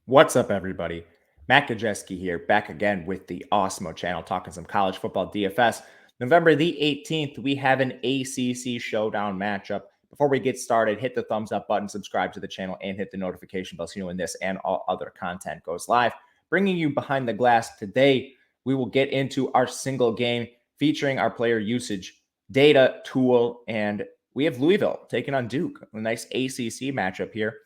What's up, everybody? Matt Gajewski here, back again with the Awesemo channel, talking some college football DFS. November the 18th, we have an ACC showdown matchup. Before we get started, hit the thumbs up button, subscribe to the channel, and hit the notification bell so you know when this and all other content goes live. Bringing you behind the glass today, we will get into our single game featuring our player usage data tool, and we have Louisville taking on Duke. A nice ACC matchup here.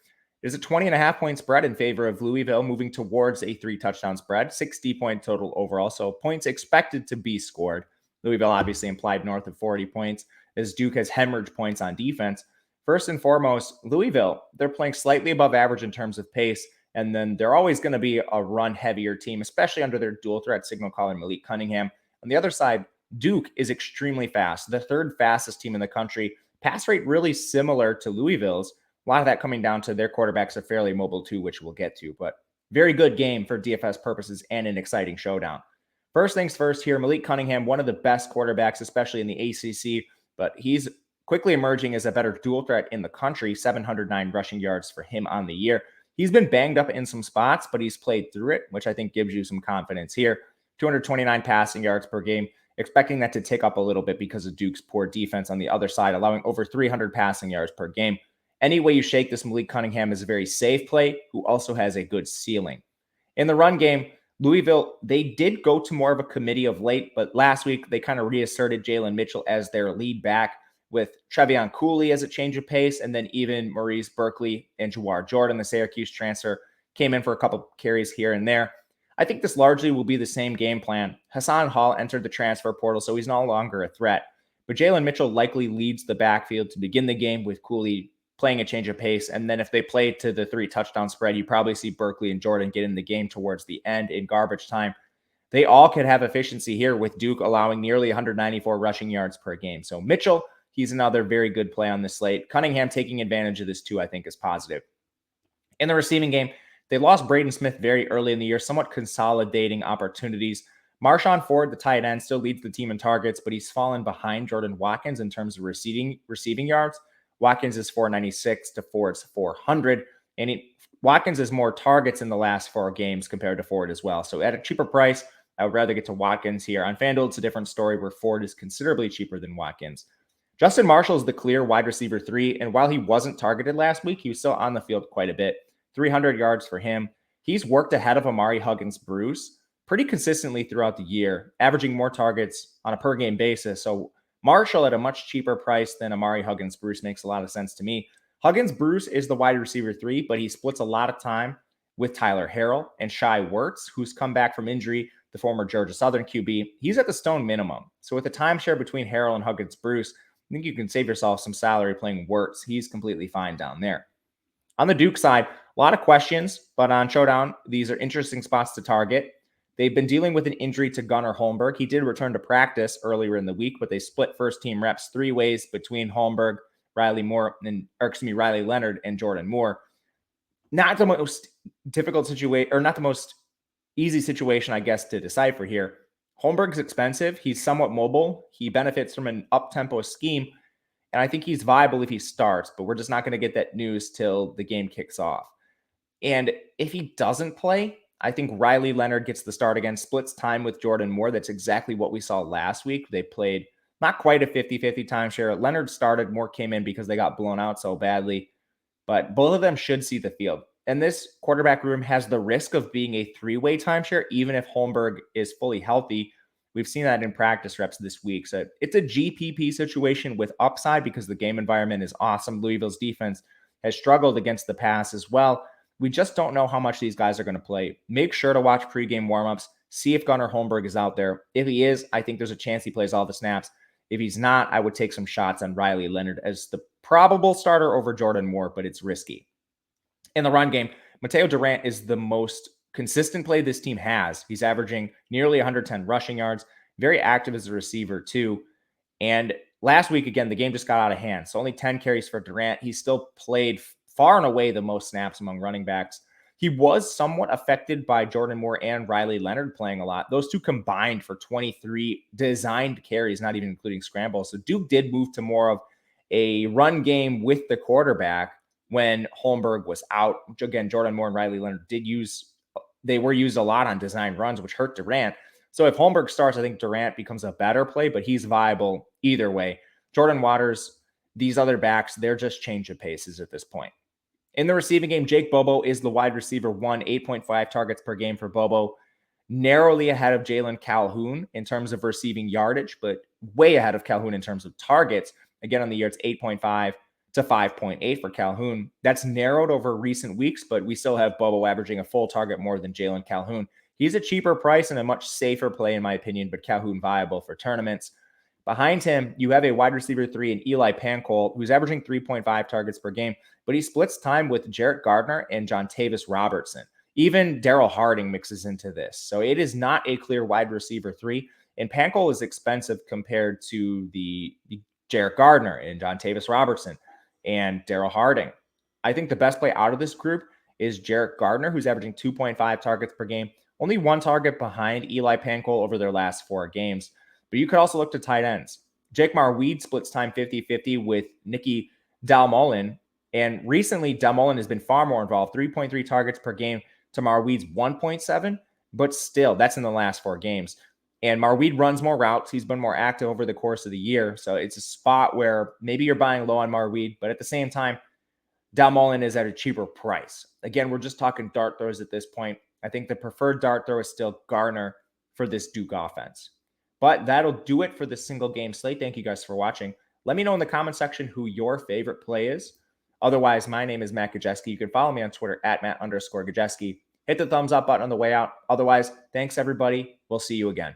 There's a 20.5-point spread in favor of Louisville, moving towards a 3-touchdown spread, 60-point total overall. So points expected to be scored. Louisville obviously implied north of 40 points, as Duke has hemorrhaged points on defense. First and foremost, Louisville, they're playing slightly above average in terms of pace, and then they're always going to be a run-heavier team, especially under their dual threat signal caller, Malik Cunningham. On the other side, Duke is extremely fast, the third fastest team in the country. Pass rate really similar to Louisville's. A lot of that coming down to their quarterbacks are fairly mobile too, which we'll get to, but very good game for DFS purposes and an exciting showdown. First things first here, Malik Cunningham, one of the best quarterbacks, especially in the ACC, but he's quickly emerging as a better dual threat in the country, 709 rushing yards for him on the year. He's been banged up in some spots, but he's played through it, which I think gives you some confidence here. 229 passing yards per game, expecting that to tick up a little bit because of Duke's poor defense on the other side, allowing over 300 passing yards per game. Any way you shake this, Malik Cunningham is a very safe play who also has a good ceiling. In the run game, Louisville, they did go to more of a committee of late, but last week they kind of reasserted Jalen Mitchell as their lead back with Trevion Cooley as a change of pace, and then even Maurice Berkeley and Jawar Jordan, the Syracuse transfer, came in for a couple carries here and there. I think this largely will be the same game plan. Hassan Hall entered the transfer portal, so he's no longer a threat. But Jalen Mitchell likely leads the backfield to begin the game with Cooley playing a change of pace. And then if they play to the 3-touchdown spread, you probably see Berkeley and Jordan get in the game towards the end in garbage time. They all could have efficiency here with Duke allowing nearly 194 rushing yards per game. So Mitchell, he's another very good play on the slate. Cunningham taking advantage of this too, I think is positive. In the receiving game, they lost Braden Smith very early in the year, somewhat consolidating opportunities. Marshawn Ford, the tight end, still leads the team in targets, but he's fallen behind Jordan Watkins in terms of receiving yards. Watkins is 496 to Ford's 400. And Watkins has more targets in the last 4 games compared to Ford as well. So at a cheaper price, I would rather get to Watkins here. On FanDuel, it's a different story where Ford is considerably cheaper than Watkins. Justin Marshall is the clear wide receiver 3. And while he wasn't targeted last week, he was still on the field quite a bit. 300 yards for him. He's worked ahead of Amari Huggins-Bruce pretty consistently throughout the year, averaging more targets on a per game basis. So Marshall at a much cheaper price than Amari Huggins-Bruce makes a lot of sense to me. Huggins-Bruce is the wide receiver 3, but he splits a lot of time with Tyler Harrell and Shai Werts, who's come back from injury, the former Georgia Southern QB. He's at the stone minimum. So with the timeshare between Harrell and Huggins-Bruce, I think you can save yourself some salary playing Werts. He's completely fine down there. On the Duke side, a lot of questions, but on Showdown, these are interesting spots to target. They've been dealing with an injury to Gunnar Holmberg. He did return to practice earlier in the week, but they split first-team reps 3 ways between Holmberg, Riley Leonard, and Jordan Moore. Not the most difficult situation, or not the most easy situation, I guess, to decipher here. Holmberg's expensive. He's somewhat mobile. He benefits from an up-tempo scheme, and I think he's viable if he starts, but we're just not going to get that news till the game kicks off. And if he doesn't play, I think Riley Leonard gets the start again, splits time with Jordan Moore. That's exactly what we saw last week. They played not quite a 50-50 timeshare. Leonard started, Moore came in because they got blown out so badly. But both of them should see the field. And this quarterback room has the risk of being a 3-way timeshare, even if Holmberg is fully healthy. We've seen that in practice reps this week. So it's a GPP situation with upside because the game environment is awesome. Louisville's defense has struggled against the pass as well. We just don't know how much these guys are going to play. Make sure to watch pregame warmups. See if Gunnar Holmberg is out there. If he is, I think there's a chance he plays all the snaps. If he's not, I would take some shots on Riley Leonard as the probable starter over Jordan Moore, but it's risky. In the run game, Matteo Durant is the most consistent play this team has. He's averaging nearly 110 rushing yards, very active as a receiver too. And last week, again, the game just got out of hand. So only 10 carries for Durant. He still played far and away the most snaps among running backs. He was somewhat affected by Jordan Moore and Riley Leonard playing a lot. Those two combined for 23 designed carries, not even including scrambles. So Duke did move to more of a run game with the quarterback. when Holmberg was out. Again, Jordan Moore and Riley Leonard they were used a lot on design runs, which hurt Durant. So if Holmberg starts, I think Durant becomes a better play, but he's viable either way. Jordan Waters, these other backs, they're just change of paces at this point. In the receiving game, Jake Bobo is the wide receiver 8.5 targets per game for Bobo, narrowly ahead of Jalen Calhoun in terms of receiving yardage, but way ahead of Calhoun in terms of targets. Again, on the year, it's 8.5 to 5.8 for Calhoun. That's narrowed over recent weeks, but we still have Bobo averaging a full target more than Jalen Calhoun. He's a cheaper price and a much safer play, in my opinion, but Calhoun viable for tournaments. Behind him, you have a wide receiver 3 in Eli Pancol, who's averaging 3.5 targets per game, but he splits time with Jarrett Gardner and Jontavis Robertson. Even Daryl Harding mixes into this. So it is not a clear wide receiver 3, and Pancol is expensive compared to the Jarrett Gardner and Jontavis Robertson and Daryl Harding. I think the best play out of this group is Jarrett Gardner, who's averaging 2.5 targets per game, only one target behind Eli Pancol over their last 4 games. But you could also look to tight ends. Jake Marweed splits time 50-50 with Nicky Dalmolin. And recently, Dalmolin has been far more involved, 3.3 targets per game to Marweed's 1.7. But still, that's in the last 4 games. And Marweed runs more routes. He's been more active over the course of the year. So it's a spot where maybe you're buying low on Marweed, but at the same time, Dalmolin is at a cheaper price. Again, we're just talking dart throws at this point. I think the preferred dart throw is still Garner for this Duke offense. But that'll do it for the single game slate. Thank you guys for watching. Let me know in the comment section who your favorite play is. Otherwise, my name is Matt Gajewski. You can follow me on Twitter at Matt_Gajewski. Hit the thumbs up button on the way out. Otherwise, thanks everybody. We'll see you again.